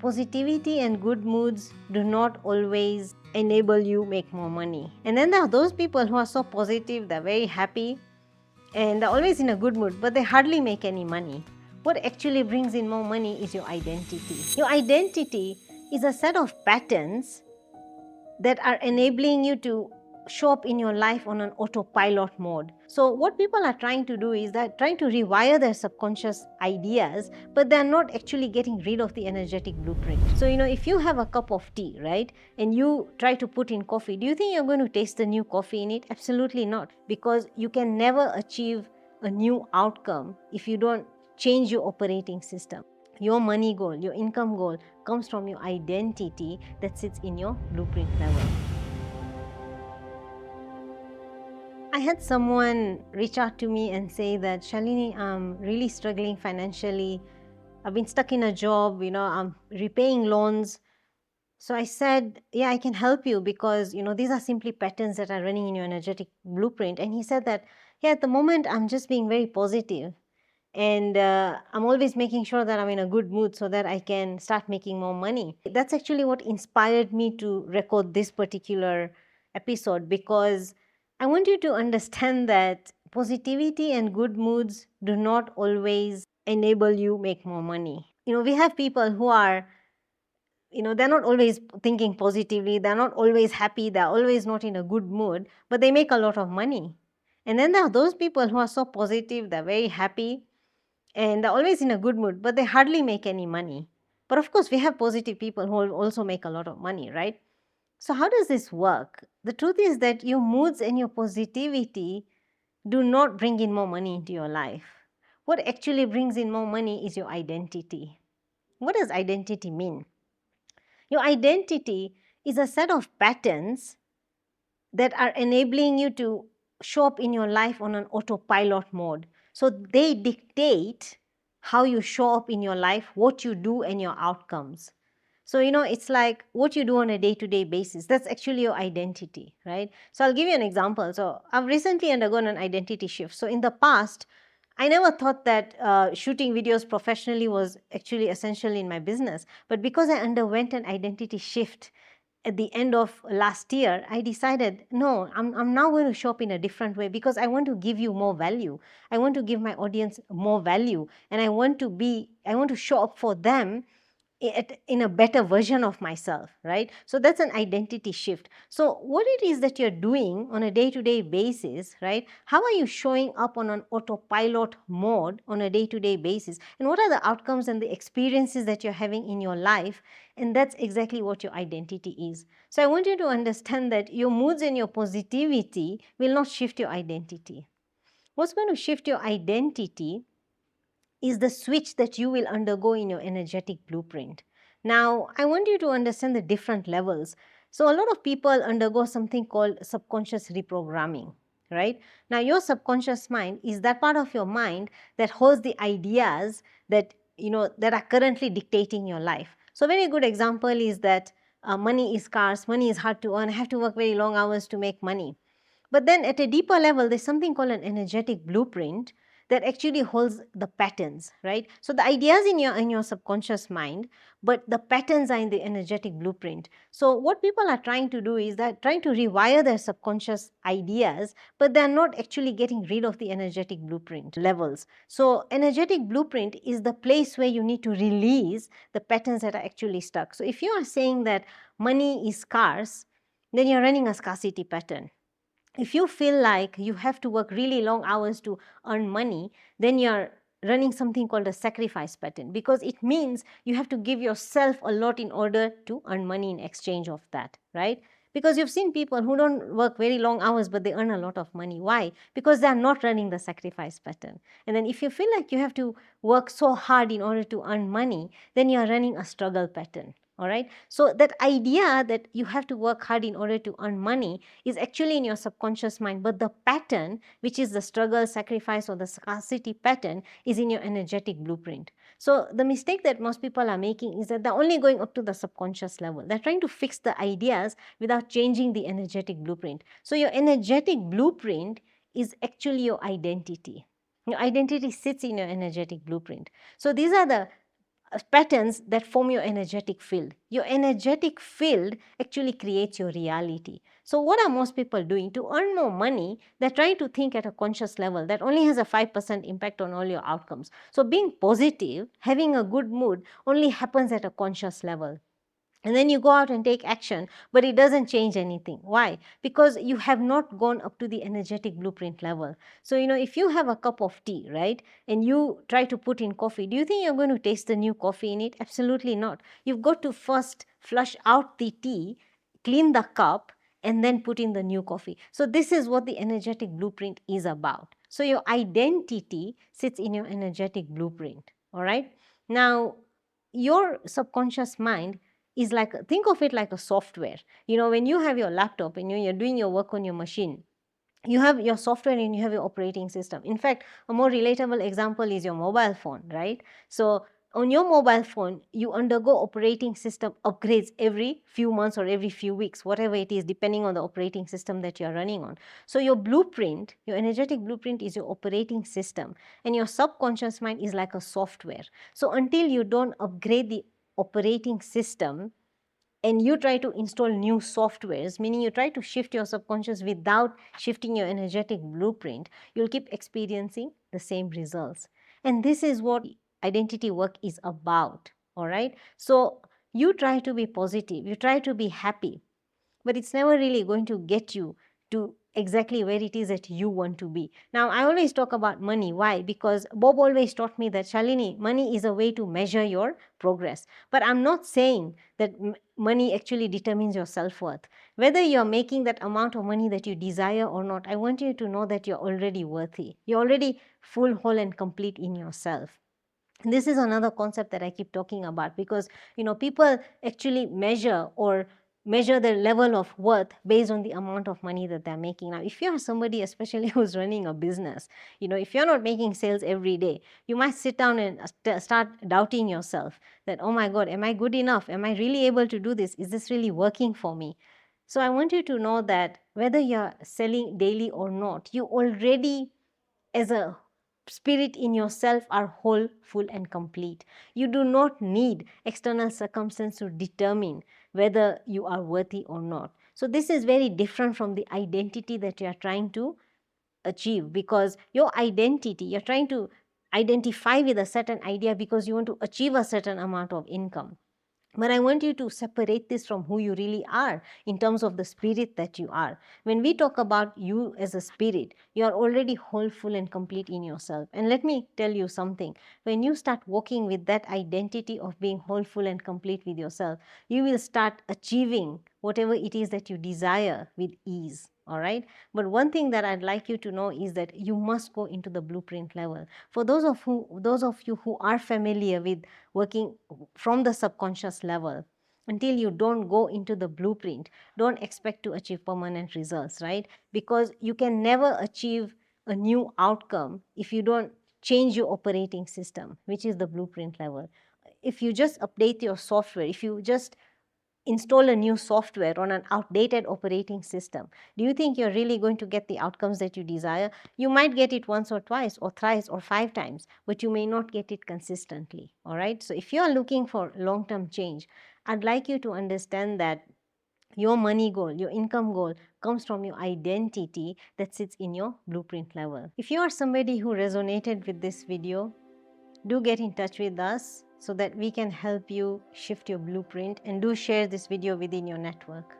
positivity and good moods do not always enable you make more money. And then there are those people who are so positive, they're very happy, and they're always in a good mood, but they hardly make any money. What actually brings in more money is your identity. Your identity is a set of patterns that are enabling you to show up in your life on an autopilot mode. So what people are trying to do is that trying to rewire their subconscious ideas, but they're not actually getting rid of the energetic blueprint. So if you have a cup of tea, right, and you try to put in coffee, do you think you're going to taste the new coffee in it? Absolutely not, because you can never achieve a new outcome if you don't change your operating system. Your money goal, your income goal comes from your identity that sits in your blueprint level. I had someone reach out to me and say that, Shalini, I'm really struggling financially. I've been stuck in a job, I'm repaying loans. So I said, yeah, I can help you because, these are simply patterns that are running in your energetic blueprint. And he said that, yeah, at the moment, I'm just being very positive. And I'm always making sure that I'm in a good mood so that I can start making more money. That's actually what inspired me to record this particular episode, because I want you to understand that positivity and good moods do not always enable you make more money. We have people who are, they're not always thinking positively, they're not always happy, they're always not in a good mood, but they make a lot of money. And then there are those people who are so positive, they're very happy, and they're always in a good mood, but they hardly make any money. But of course, we have positive people who also make a lot of money, right? So how does this work? The truth is that your moods and your positivity do not bring in more money into your life. What actually brings in more money is your identity. What does identity mean? Your identity is a set of patterns that are enabling you to show up in your life on an autopilot mode. So they dictate how you show up in your life, what you do, and your outcomes. So, it's like what you do on a day-to-day basis. That's actually your identity, right? So I'll give you an example. So I've recently undergone an identity shift. So in the past, I never thought that shooting videos professionally was actually essential in my business. But because I underwent an identity shift at the end of last year, I decided, no, I'm now going to show up in a different way, because I want to give you more value. I want to give my audience more value, and I want to show up for them in a better version of myself, right? So that's an identity shift. So what it is that you're doing on a day-to-day basis, right? How are you showing up on an autopilot mode on a day-to-day basis? And what are the outcomes and the experiences that you're having in your life? And that's exactly what your identity is. So I want you to understand that your moods and your positivity will not shift your identity. What's going to shift your identity is the switch that you will undergo in your energetic blueprint. Now, I want you to understand the different levels. So a lot of people undergo something called subconscious reprogramming, right? Now, your subconscious mind is that part of your mind that holds the ideas that, that are currently dictating your life. So a very good example is that money is scarce, money is hard to earn, I have to work very long hours to make money. But then at a deeper level, there's something called an energetic blueprint that actually holds the patterns, right? So the ideas in your subconscious mind, but the patterns are in the energetic blueprint. So what people are trying to do is that trying to rewire their subconscious ideas, but they're not actually getting rid of the energetic blueprint levels. So energetic blueprint is the place where you need to release the patterns that are actually stuck. So if you are saying that money is scarce, then you're running a scarcity pattern. If you feel like you have to work really long hours to earn money, then you're running something called a sacrifice pattern, because it means you have to give yourself a lot in order to earn money in exchange of that, right? Because you've seen people who don't work very long hours, but they earn a lot of money. Why? Because they're not running the sacrifice pattern. And then if you feel like you have to work so hard in order to earn money, then you're running a struggle pattern. All right. So that idea that you have to work hard in order to earn money is actually in your subconscious mind, but the pattern, which is the struggle, sacrifice, or the scarcity pattern, is in your energetic blueprint. So the mistake that most people are making is that they're only going up to the subconscious level. They're trying to fix the ideas without changing the energetic blueprint. So your energetic blueprint is actually your identity. Your identity sits in your energetic blueprint. So these are the patterns that form your energetic field. Your energetic field actually creates your reality. So what are most people doing? To earn more money, they're trying to think at a conscious level that only has a 5% impact on all your outcomes. So being positive, having a good mood only happens at a conscious level. And then you go out and take action, but it doesn't change anything. Why? Because you have not gone up to the energetic blueprint level. So, if you have a cup of tea, right, and you try to put in coffee, do you think you're going to taste the new coffee in it? Absolutely not. You've got to first flush out the tea, clean the cup, and then put in the new coffee. So this is what the energetic blueprint is about. So your identity sits in your energetic blueprint. All right. Now, your subconscious mind is like, think of it like a software. When you have your laptop and you're doing your work on your machine, you have your software and you have your operating system. In fact, a more relatable example is your mobile phone, right? So on your mobile phone, you undergo operating system upgrades every few months or every few weeks, whatever it is, depending on the operating system that you're running on. So your blueprint, your energetic blueprint, is your operating system, and your subconscious mind is like a software. So until you don't upgrade the operating system, and you try to install new softwares, meaning you try to shift your subconscious without shifting your energetic blueprint, you'll keep experiencing the same results. And this is what identity work is about. All right. So you try to be positive, you try to be happy, but it's never really going to get you to exactly where it is that you want to be. Now, I always talk about money. Why? Because Bob always taught me that, Shalini, money is a way to measure your progress. But I'm not saying that money actually determines your self-worth. Whether you're making that amount of money that you desire or not, I want you to know that you're already worthy. You're already full, whole, and complete in yourself. This is another concept that I keep talking about, because people actually measure their level of worth based on the amount of money that they're making. Now, if you're somebody especially who's running a business, if you're not making sales every day, you might sit down and start doubting yourself that, oh my God, am I good enough? Am I really able to do this? Is this really working for me? So I want you to know that whether you're selling daily or not, you already, as a spirit in yourself, are whole, full, and complete. You do not need external circumstance to determine whether you are worthy or not. So this is very different from the identity that you are trying to achieve, because your identity, you're trying to identify with a certain idea because you want to achieve a certain amount of income. But I want you to separate this from who you really are in terms of the spirit that you are. When we talk about you as a spirit, you are already whole, full, and complete in yourself. And let me tell you something. When you start walking with that identity of being whole, full, and complete with yourself, you will start achieving whatever it is that you desire with ease. All right. But one thing that I'd like you to know is that you must go into the blueprint level. For those of you who are familiar with working from the subconscious level, until you don't go into the blueprint, don't expect to achieve permanent results, right? Because you can never achieve a new outcome if you don't change your operating system, which is the blueprint level. If you just update your software, if you just install a new software on an outdated operating system, do you think you're really going to get the outcomes that you desire? You might get it once or twice or thrice or 5 times, but you may not get it consistently. All right. So if you're looking for long-term change, I'd like you to understand that your money goal, your income goal comes from your identity that sits in your blueprint level. If you are somebody who resonated with this video, do get in touch with us so that we can help you shift your blueprint, and do share this video within your network.